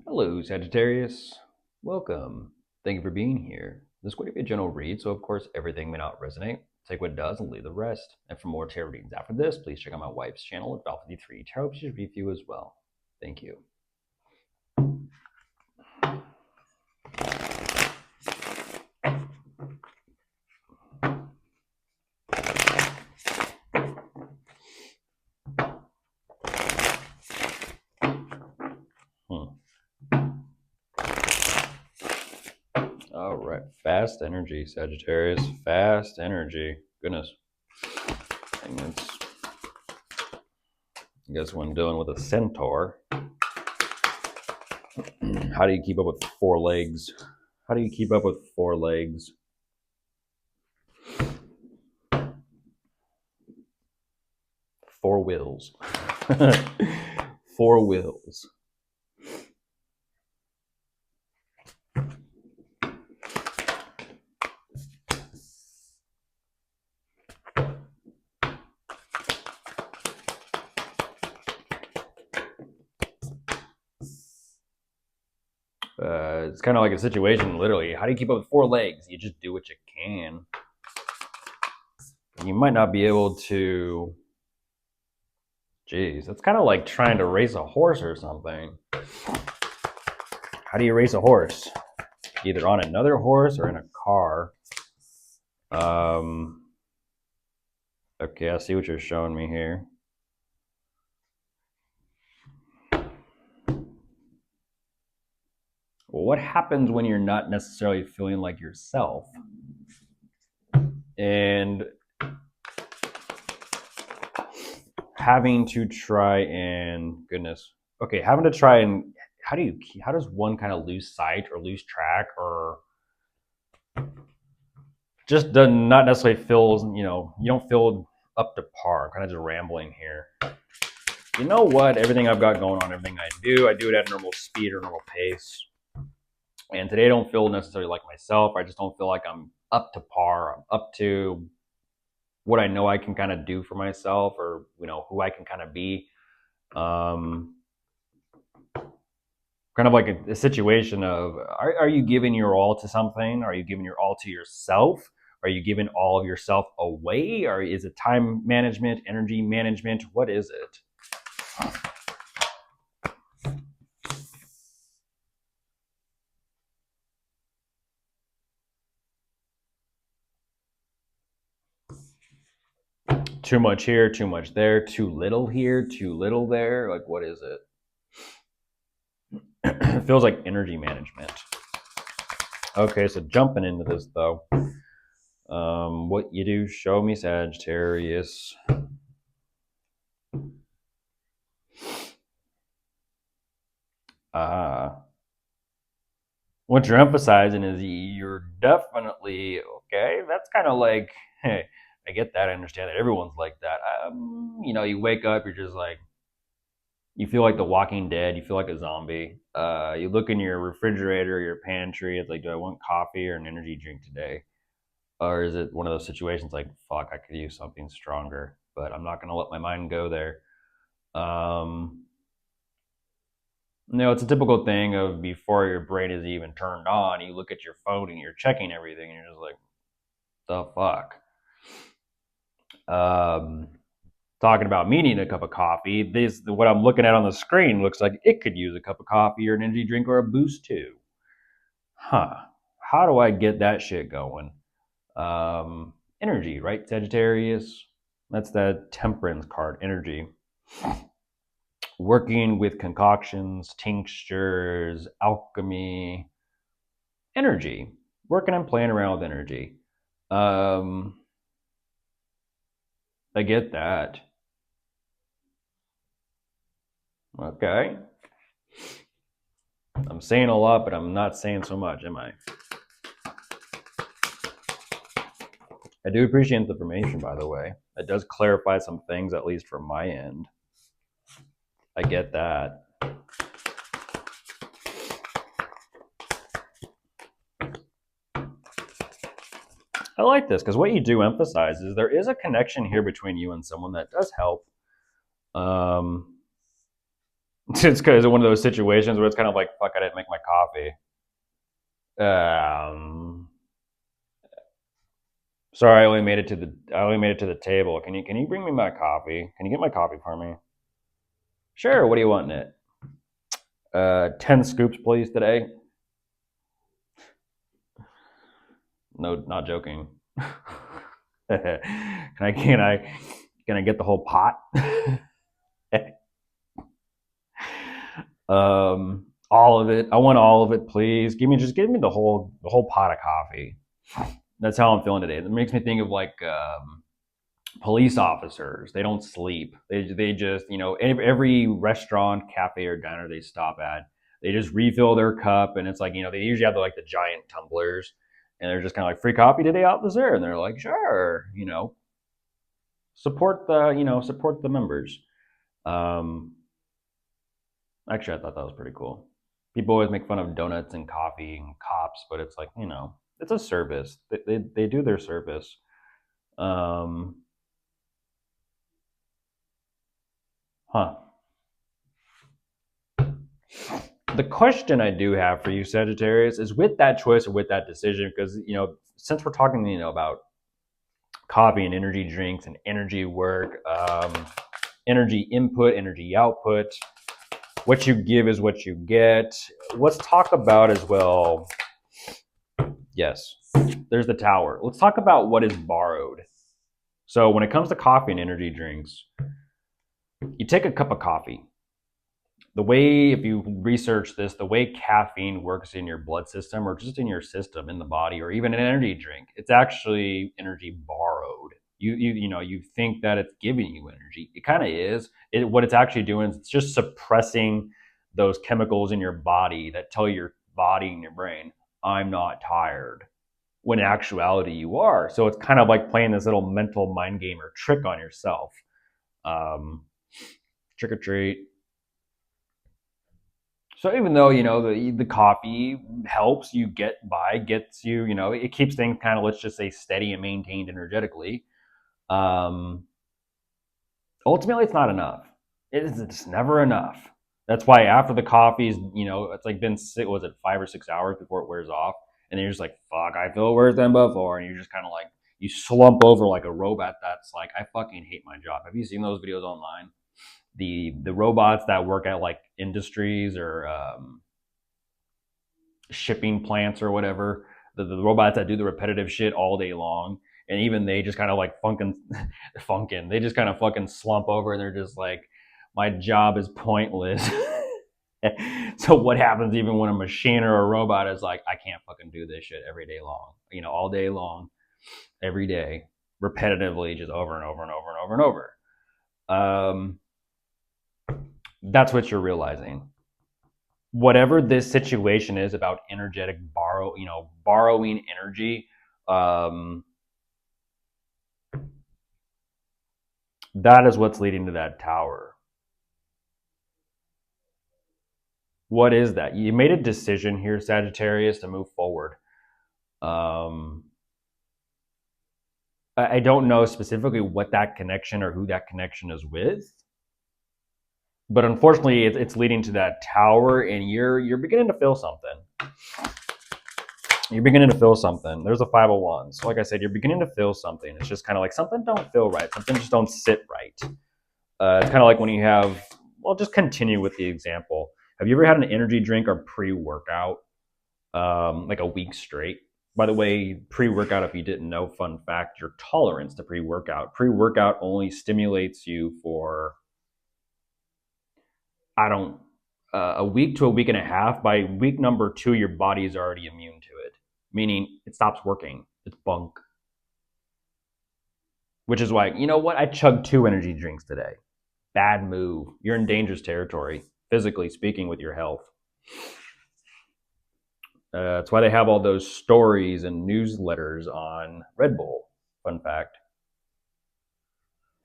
Hello, Sagittarius. Welcome. Thank you for being here. This is going to be a general read, so of course everything may not resonate. Take what does and leave the rest. And for more tarot readings after this, please check out my wife's channel at Val53 Tarot. She should read for you as well. Thank you. All right, fast energy, Sagittarius. Fast energy. Goodness. And it's, I guess when dealing with a centaur, how do you keep up with four legs? How do you keep up with four legs? Four wheels. Four wheels. It's kind of like a situation, literally. How do you keep up with four legs? You just do what you can. You might not be able to... Jeez, that's kind of like trying to race a horse or something. How do you race a horse? Either on another horse or in a car. Okay, I see what you're showing me here. Well, what happens when you're not necessarily feeling like yourself? And having to try and, goodness, okay, having to try and, how does one kind of lose sight or lose track or just does not necessarily feel, you don't feel up to par? I'm kind of just rambling here. You know what? Everything I've got going on, everything I do it at a normal speed or normal pace. And today I don't feel necessarily like myself. I just don't feel like I'm up to par. I'm up to what I know I can kind of do for myself, or who I can kind of be. Kind of like a situation of, are you giving your all to something? Are you giving your all to yourself? Are you giving all of yourself away? Or is it time management, energy management? What is it? Too much here, too much there, too little here, too little there. Like, what is it? It feels like energy management. Okay, so jumping into this though. What you do, show me, Sagittarius. What you're emphasizing is you're definitely okay. That's kind of like, hey, I get that. I understand that. Everyone's like that. You wake up, you're just like, you feel like the Walking Dead. You feel like a zombie. You look in your refrigerator, your pantry. It's like, do I want coffee or an energy drink today? Or is it one of those situations like, fuck, I could use something stronger, but I'm not going to let my mind go there. It's a typical thing of before your brain is even turned on, you look at your phone and you're checking everything and you're just like, the fuck? Talking about me needing a cup of coffee, what I'm looking at on the screen looks like it could use a cup of coffee or an energy drink or a boost too. How do I get that shit going? Energy, right, Sagittarius? That's that temperance card, energy. Working with concoctions, tinctures, alchemy, energy. Working and playing around with energy. I get that. Okay. I'm saying a lot, but I'm not saying so much, am I? I do appreciate the information, by the way. It does clarify some things, at least from my end. I get that. I like this because what you do emphasize is there is a connection here between you and someone that does help. It's because of one of those situations where it's kind of like, fuck, I didn't make my coffee. Um, Sorry, I only made it to the table. Can you bring me my coffee? Can you get my coffee for me? Sure. What do you want in it? 10 scoops, please, today. No, not joking. Can I get the whole pot? All of it. I want all of it, please. Give me the whole pot of coffee. That's how I'm feeling today. It makes me think of like police officers. They don't sleep. They just every restaurant, cafe, or diner they stop at, they just refill their cup, and it's like they usually have the giant tumblers, and they're just kind of like free coffee today, officer, and they're like sure, support the members. Um, Actually, I thought that was pretty cool. People always make fun of donuts and coffee and cops, but it's like it's a service. They do their service. Um, huh. The question I do have for you, Sagittarius, is with that choice or with that decision, because since we're talking, about coffee and energy drinks and energy work, energy input, energy output, what you give is what you get. Let's talk about as well. Yes, there's the tower. Let's talk about what is borrowed. So when it comes to coffee and energy drinks, you take a cup of coffee. The way, if you research this, the way caffeine works in your blood system or just in your system in the body or even an energy drink, it's actually energy borrowed. You think that it's giving you energy. It kind of is. What it's actually doing is it's just suppressing those chemicals in your body that tell your body and your brain, I'm not tired. When in actuality you are. So it's kind of like playing this little mental mind game or trick on yourself. Um, Trick or treat. So even though the coffee helps you get by, gets you, it keeps things kind of, let's just say, steady and maintained energetically. Um, Ultimately, it's not enough. It's never enough. That's why after the coffee's, it's like been was it 5 or 6 hours before it wears off, and then you're just like, fuck, I feel worse than before, and you're just kind of like you slump over like a robot that's like, I fucking hate my job. Have you seen those videos online? The robots that work at like industries or shipping plants or whatever, the robots that do the repetitive shit all day long, and even they just kind of like funkin', they just kind of fucking slump over and they're just like, my job is pointless. So what happens even when a machine or a robot is like, I can't fucking do this shit every day long, all day long, every day, repetitively, just over and over and over and over and over. That's what you're realizing. Whatever this situation is about energetic borrowing energy, um, that is what's leading to that tower. What is that? You made a decision here, Sagittarius, to move forward. Um, I don't know specifically what that connection or who that connection is with, but unfortunately, it's leading to that tower, and you're beginning to feel something. You're beginning to feel something. There's a 501. So like I said, you're beginning to feel something. It's just kind of like something don't feel right. Something just don't sit right. It's kind of like when you have, well, just continue with the example. Have you ever had an energy drink or pre-workout like a week straight? By the way, pre-workout, if you didn't know, fun fact, your tolerance to pre-workout. Pre-workout only stimulates you for, I don't, a week to a week and a half. By week number 2, your body is already immune to it, meaning it stops working. It's bunk. Which is why, you know what? I chugged 2 energy drinks today. Bad move. You're in dangerous territory, physically speaking, with your health. That's why they have all those stories and newsletters on Red Bull. Fun fact.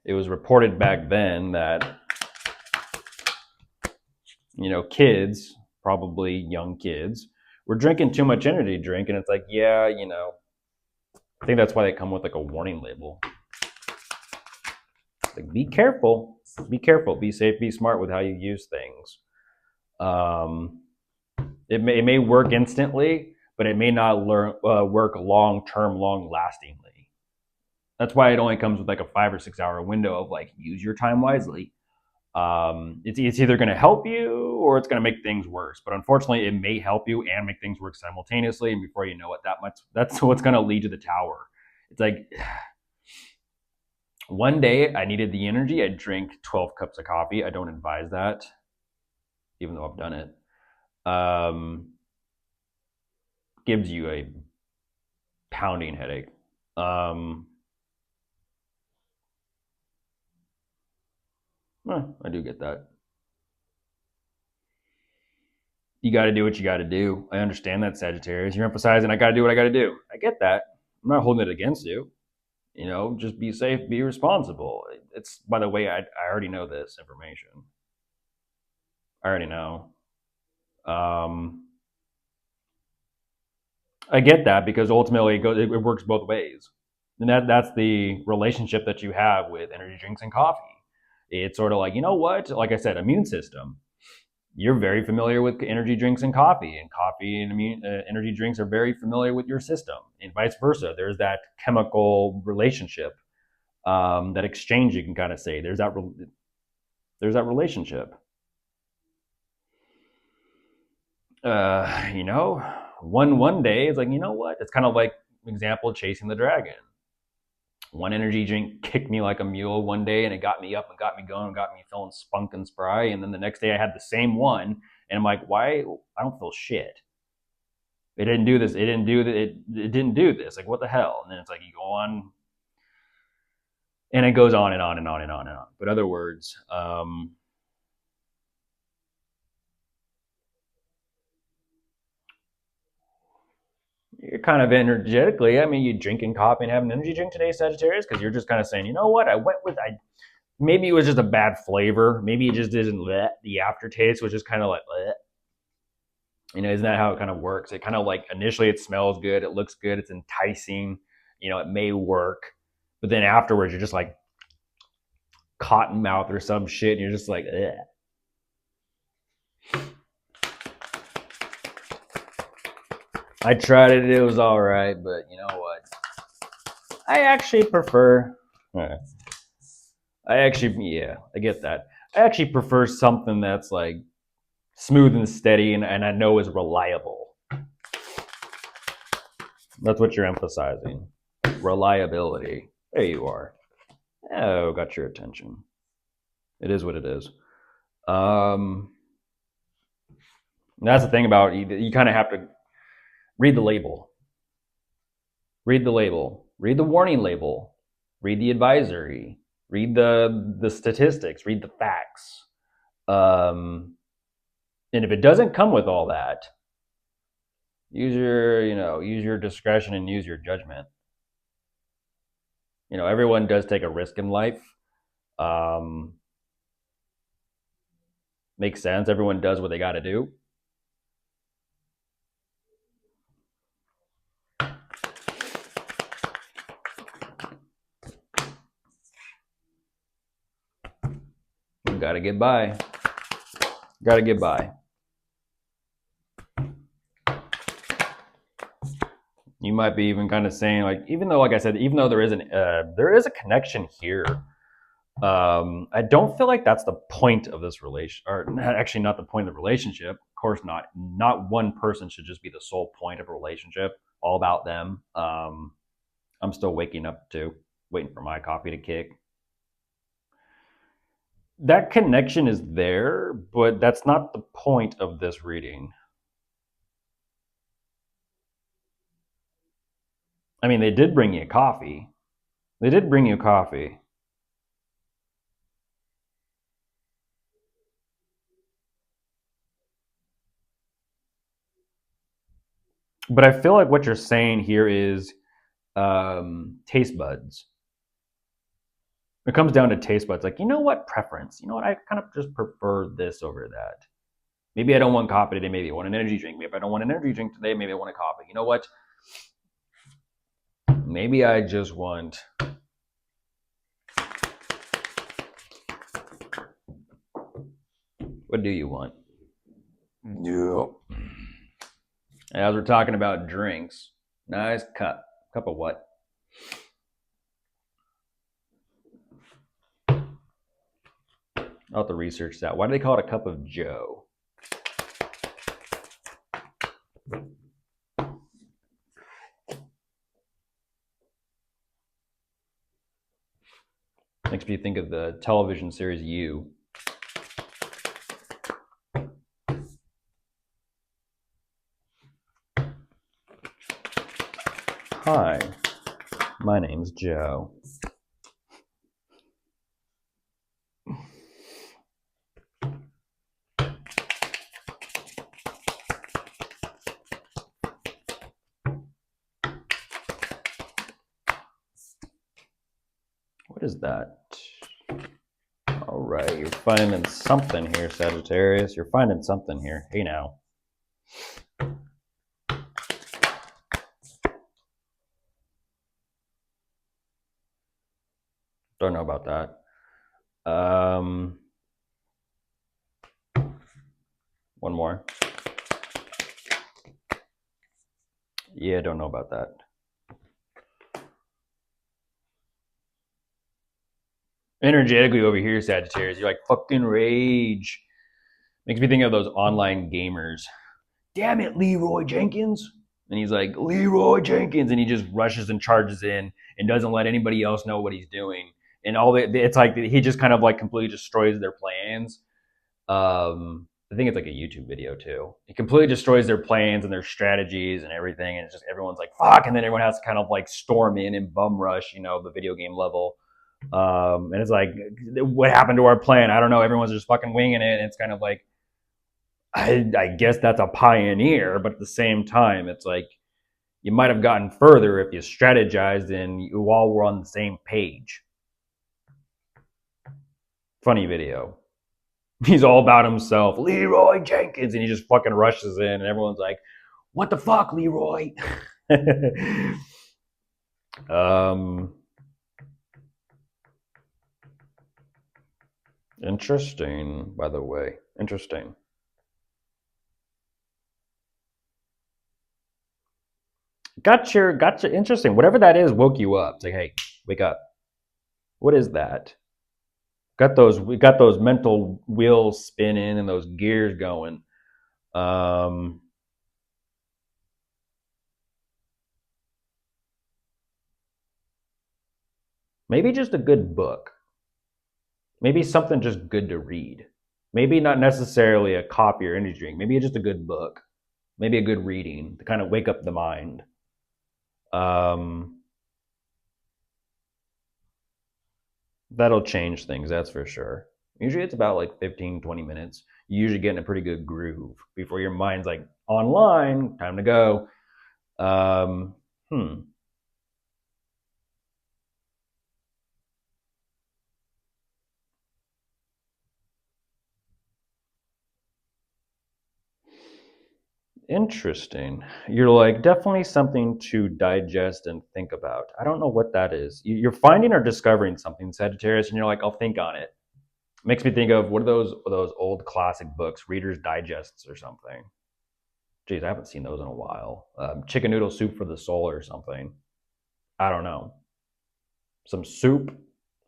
It was reported back then that, kids, probably young kids, were drinking too much energy drink. And it's like, yeah, I think that's why they come with like a warning label. Like, be careful, be safe, be smart with how you use things. It may work instantly, but it may not work long term, long lastingly. That's why it only comes with like a 5 or 6 hour window of like use your time wisely. It's either going to help you or it's going to make things worse. But unfortunately, it may help you and make things work simultaneously. And before you know it, that's what's going to lead to the tower. It's like one day I needed the energy. I drank 12 cups of coffee. I don't advise that, even though I've done it. Gives you a pounding headache. I do get that. You got to do what you got to do. I understand that, Sagittarius. You're emphasizing I got to do what I got to do. I get that. I'm not holding it against you. You know, just be safe, be responsible. It's, by the way, I already know this information. I already know. I get that because ultimately it works both ways. And that's the relationship that you have with energy drinks and coffee. It's sort of like, you know what? Like I said, immune system. You're very familiar with energy drinks and coffee and energy drinks are very familiar with your system, and vice versa. There's that chemical relationship, that exchange. You can kind of say there's that relationship. You know, one day it's like, you know what? It's kind of like example chasing the dragon. One energy drink kicked me like a mule one day, and it got me up and got me going and got me feeling spunk and spry. And then the next day I had the same one, and I'm like, why? I don't feel shit. It didn't do this. It didn't do that. It didn't do this. Like, what the hell? And then it's like you go on, and it goes on and on and on and on and on. But in other words, you're kind of energetically. I mean, you drinking coffee and having an energy drink today, Sagittarius, because you're just kind of saying, you know what? Maybe it was just a bad flavor. Maybe it just didn't the aftertaste was just kind of like bleh. You know, isn't that how it kind of works? It kind of like initially it smells good, it looks good, it's enticing, you know, it may work, but then afterwards you're just like cotton mouth or some shit, and you're just like, eh. I tried it, it was all right, but you know what? I actually prefer. I get that. I actually prefer something that's like smooth and steady, and I know is reliable. That's what you're emphasizing. Reliability. There you are. Oh, got your attention. It is what it is. That's the thing about you kind of have to read the label. Read the label. Read the warning label. Read the advisory. Read the statistics. Read the facts. And if it doesn't come with all that, use your discretion and use your judgment. You know, everyone does take a risk in life. Makes sense. Everyone does what they got to do. You got to get by. Got to get by. You might be even kind of saying, like, even though, like I said, even though there is a connection here, I don't feel like that's the point of this relation, or actually not the point of the relationship. Of course not. Not one person should just be the sole point of a relationship, all about them. I'm still waiting for my coffee to kick. That connection is there, but that's not the point of this reading. I mean, they did bring you coffee. They did bring you coffee. But I feel like what you're saying here is taste buds. It comes down to taste buds. Like, you know what? Preference. You know what? I kind of just prefer this over that. Maybe I don't want coffee today. Maybe I want an energy drink. Maybe I don't want an energy drink today. Maybe I want a coffee. You know what? Maybe I just want. What do you want? Yeah. As we're talking about drinks, nice cup. Cup of what? I'll have to research that. Why do they call it a cup of Joe? Makes me think of the television series You. Hi, my name's Joe. What is that? All right, you're finding something here, Sagittarius. You're finding something here. Hey now. Don't know about that. One more. Yeah, don't know about that. Energetically over here, Sagittarius, you're like fucking rage. Makes me think of those online gamers. Damn it, Leroy Jenkins. And he's like, Leroy Jenkins. And he just rushes and charges in and doesn't let anybody else know what he's doing. And it's like he just kind of like completely destroys their plans. I think it's like a YouTube video too. He completely destroys their plans and their strategies and everything. And it's just everyone's like, fuck. And then everyone has to kind of like storm in and bum rush, the video game level. And it's like, what happened to our plan? I don't know. Everyone's just fucking winging it. And it's kind of like, I guess that's a pioneer, but at the same time, it's like you might have gotten further if you strategized and you all were on the same page. Funny video. He's all about himself, Leroy Jenkins, and he just fucking rushes in, and everyone's like, "What the fuck, Leroy?" Interesting, by the way. Interesting. Gotcha. Interesting. Whatever that is woke you up. It's like, hey, wake up. What is that? We got those mental wheels spinning and those gears going. Maybe just a good book. Maybe something just good to read. Maybe not necessarily a coffee or energy drink. Maybe just a good book. Maybe a good reading to kind of wake up the mind. Um, that'll change things, that's for sure. Usually it's about like 15, 20 minutes. You usually get in a pretty good groove before your mind's like online, time to go. Um, hmm. Interesting. You're like, definitely something to digest and think about. I don't know what that is. You're finding or discovering something, Sagittarius, and you're like, I'll think on it. Makes me think of what are those old classic books, Reader's Digests or something. Geez, I haven't seen those in a while. Chicken noodle soup for the soul or something. I don't know. Some soup,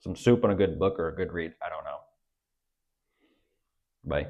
some soup and a good book or a good read. I don't know. Bye.